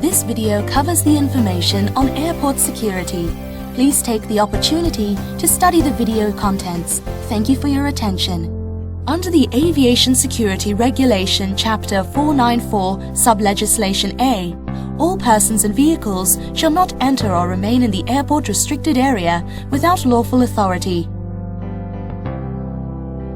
This video covers the information on airport security. Please take the opportunity to study the video contents. Thank you for your attention. Under the Aviation Security Regulation Chapter 494, Sub-Legislation A, all persons and vehicles shall not enter or remain in the airport restricted area without lawful authority.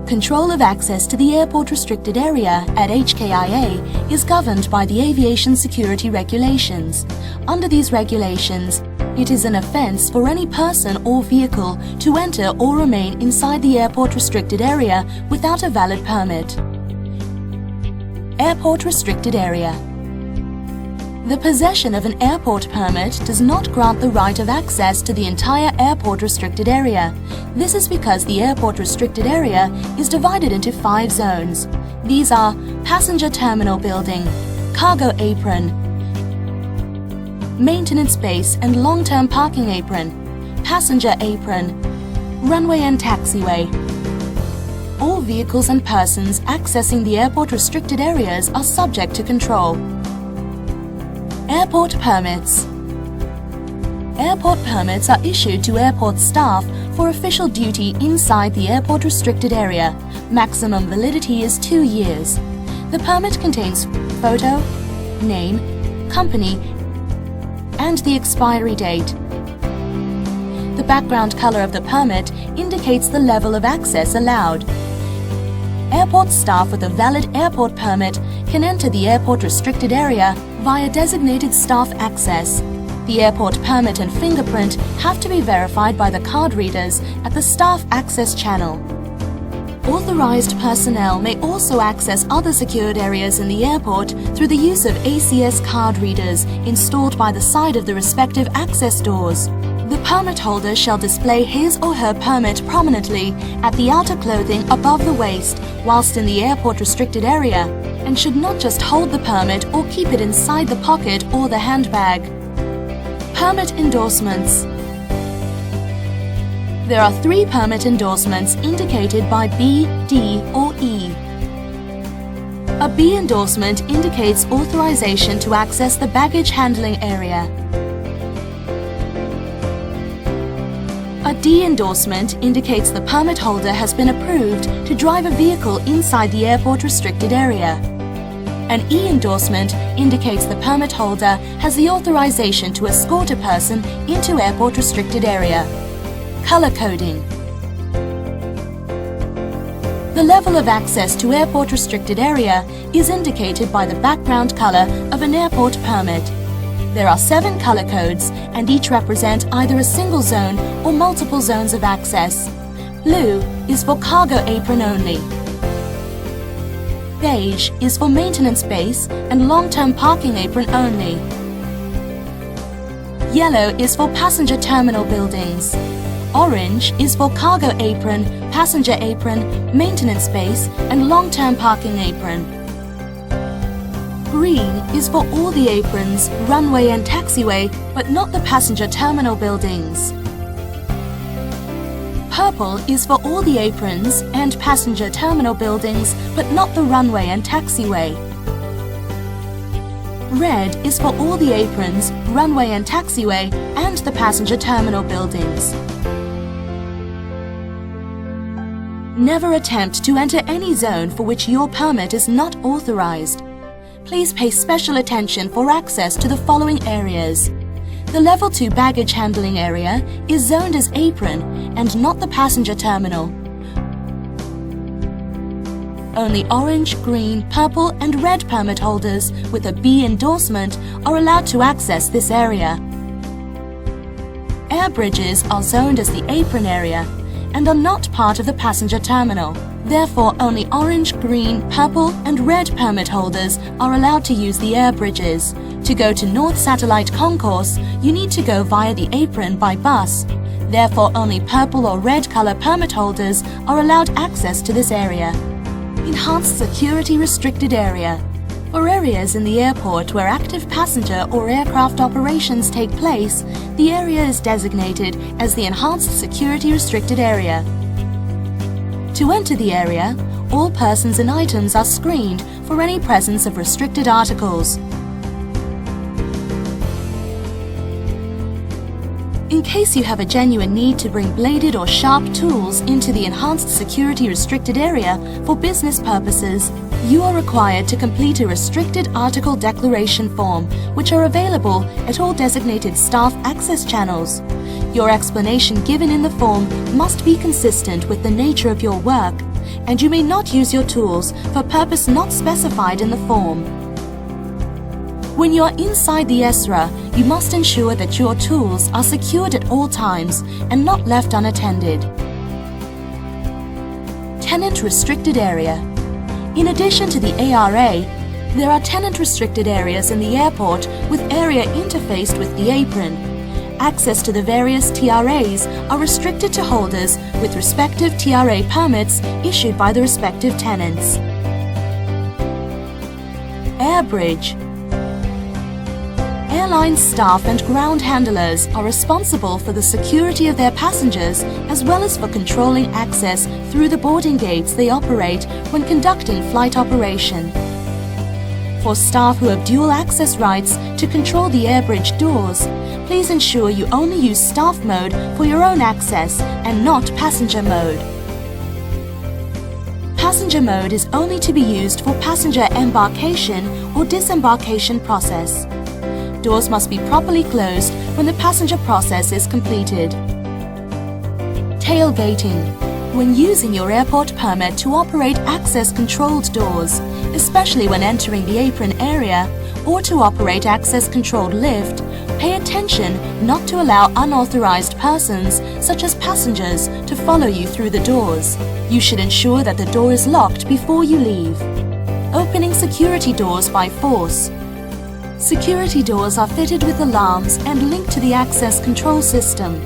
Control of access to the airport restricted area at HKIA is governed by the Aviation Security Regulations. Under these regulations, it is an offence for any person or vehicle to enter or remain inside the airport restricted area without a valid permit. Airport restricted area. The possession of an airport permit does not grant the right of access to the entire airport restricted area. This is because the airport restricted area is divided into 5 zones. These are passenger terminal building, cargo apron, maintenance base and long-term parking apron, passenger apron, runway and taxiway. All vehicles and persons accessing the airport restricted areas are subject to control. Airport permits. Airport permits are issued to airport staff for official duty inside the airport restricted area. Maximum validity is 2 years. The permit contains photo, name, company, and the expiry date. The background color of the permit indicates the level of access allowed. Airport staff with a valid airport permit can enter the airport restricted area via designated staff access. The airport permit and fingerprint have to be verified by the card readers at the staff access channel. Authorized personnel may also access other secured areas in the airport through the use of ACS card readers installed by the side of the respective access doors. The permit holder shall display his or her permit prominently at the outer clothing above the waist whilst in the airport restricted area, and should not just hold the permit or keep it inside the pocket or the handbag. Permit endorsements. There are 3 permit endorsements indicated by B, D or E. A B endorsement indicates authorization to access the baggage handling area. A D endorsement indicates the permit holder has been approved to drive a vehicle inside the airport restricted area. An E endorsement indicates the permit holder has the authorization to escort a person into airport restricted area. Color coding. The level of access to airport restricted area is indicated by the background color of an airport permit. There are 7 color codes and each represent either a single zone or multiple zones of access. Blue is for cargo apron only. Beige is for maintenance base and long-term parking apron only. Yellow is for passenger terminal buildings. Orange is for cargo apron, passenger apron, maintenance base and long-term parking apron. Green is for all the aprons, runway and taxiway, but not the passenger terminal buildings. Purple is for all the aprons and passenger terminal buildings, but not the runway and taxiway. Red is for all the aprons, runway and taxiway, and the passenger terminal buildings. Never attempt to enter any zone for which your permit is not authorized. Please pay special attention for access to the following areas. The Level 2 baggage handling area is zoned as apron and not the passenger terminal. Only orange, green, purple and red permit holders with a B endorsement are allowed to access this area. Air bridges are zoned as the apron area and are not part of the passenger terminal. Therefore, only orange, green, purple and red permit holders are allowed to use the air bridges. To go to North Satellite Concourse, you need to go via the apron by bus. Therefore, only purple or red color permit holders are allowed access to this area. Enhanced Security Restricted Area. For areas in the airport where active passenger or aircraft operations take place, the area is designated as the Enhanced Security Restricted Area. To enter the area, all persons and items are screened for any presence of restricted articles. In case you have a genuine need to bring bladed or sharp tools into the enhanced security restricted area for business purposes, you are required to complete a restricted article declaration form, which are available at all designated staff access channels. Your explanation given in the form must be consistent with the nature of your work, and you may not use your tools for purpose not specified in the form. When you are inside the ESRA, you must ensure that your tools are secured at all times and not left unattended. Tenant Restricted Area. In addition to the ARA, there are tenant restricted areas in the airport with area interfaced with the apron. Access to the various TRAs are restricted to holders with respective TRA permits issued by the respective tenants. Air Bridge. Airline staff and ground handlers are responsible for the security of their passengers as well as for controlling access through the boarding gates they operate when conducting flight operation. For staff who have dual access rights to control the air bridge doors, please ensure you only use staff mode for your own access and not passenger mode. Passenger mode is only to be used for passenger embarkation or disembarkation process. Doors must be properly closed when the passenger process is completed. Tailgating. When using your airport permit to operate access-controlled doors, especially when entering the apron area, or to operate access-controlled lift, pay attention not to allow unauthorized persons, such as passengers, to follow you through the doors. You should ensure that the door is locked before you leave. Opening security doors by force. Security doors are fitted with alarms and linked to the access control system.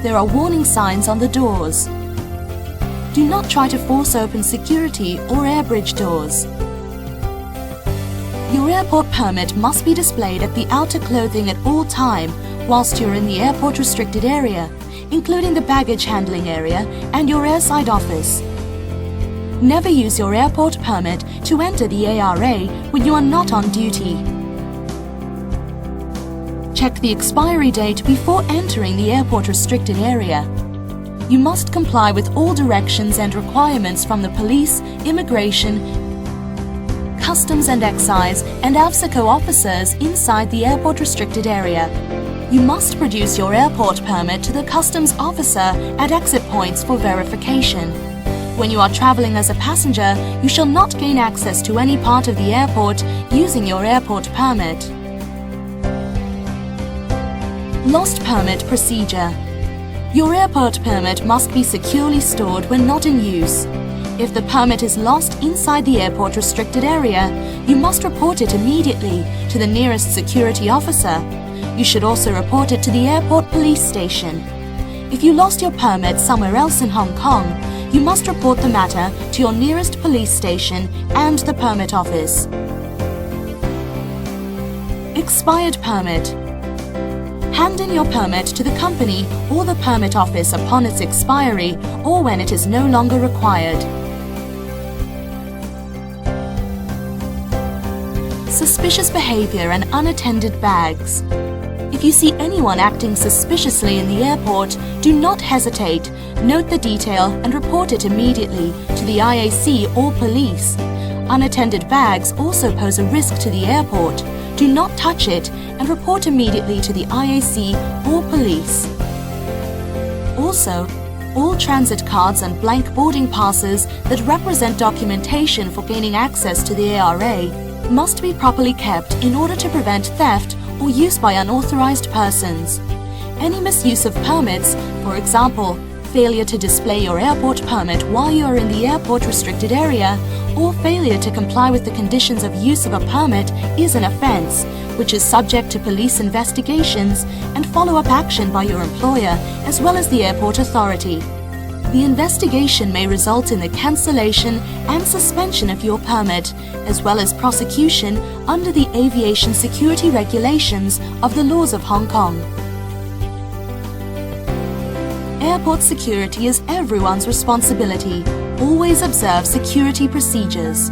There are warning signs on the doors. Do not try to force open security or air bridge doors. Your airport permit must be displayed at the outer clothing at all time whilst you're in the airport restricted area, including the baggage handling area and your airside office. Never use your airport permit to enter the ARA when you are not on duty. Check the expiry date before entering the airport restricted area. You must comply with all directions and requirements from the police, immigration, customs and excise, and AFSICO officers inside the airport restricted area. You must produce your airport permit to the customs officer at exit points for verification. When you are traveling as a passenger, you shall not gain access to any part of the airport using your airport permit. Lost permit procedure. Your airport permit must be securely stored when not in use. If the permit is lost inside the airport restricted area, you must report it immediately to the nearest security officer. You should also report it to the airport police station. If you lost your permit somewhere else in Hong Kong, you must report the matter to your nearest police station and the permit office. Expired permit. Hand in your permit to the company or the permit office upon its expiry or when it is no longer required. Suspicious behavior and unattended bags. If you see anyone acting suspiciously in the airport, do not hesitate. Note the detail and report it immediately to the IAC or police. Unattended bags also pose a risk to the airport. Do not touch it and report immediately to the IAC or police. Also, all transit cards and blank boarding passes that represent documentation for gaining access to the ARA must be properly kept in order to prevent theft or use by unauthorized persons. Any misuse of permits, for example, failure to display your airport permit while you are in the airport restricted area, or failure to comply with the conditions of use of a permit is an offence, which is subject to police investigations and follow-up action by your employer as well as the airport authority. The investigation may result in the cancellation and suspension of your permit, as well as prosecution under the aviation security regulations of the laws of Hong Kong. Airport security is everyone's responsibility. Always observe security procedures.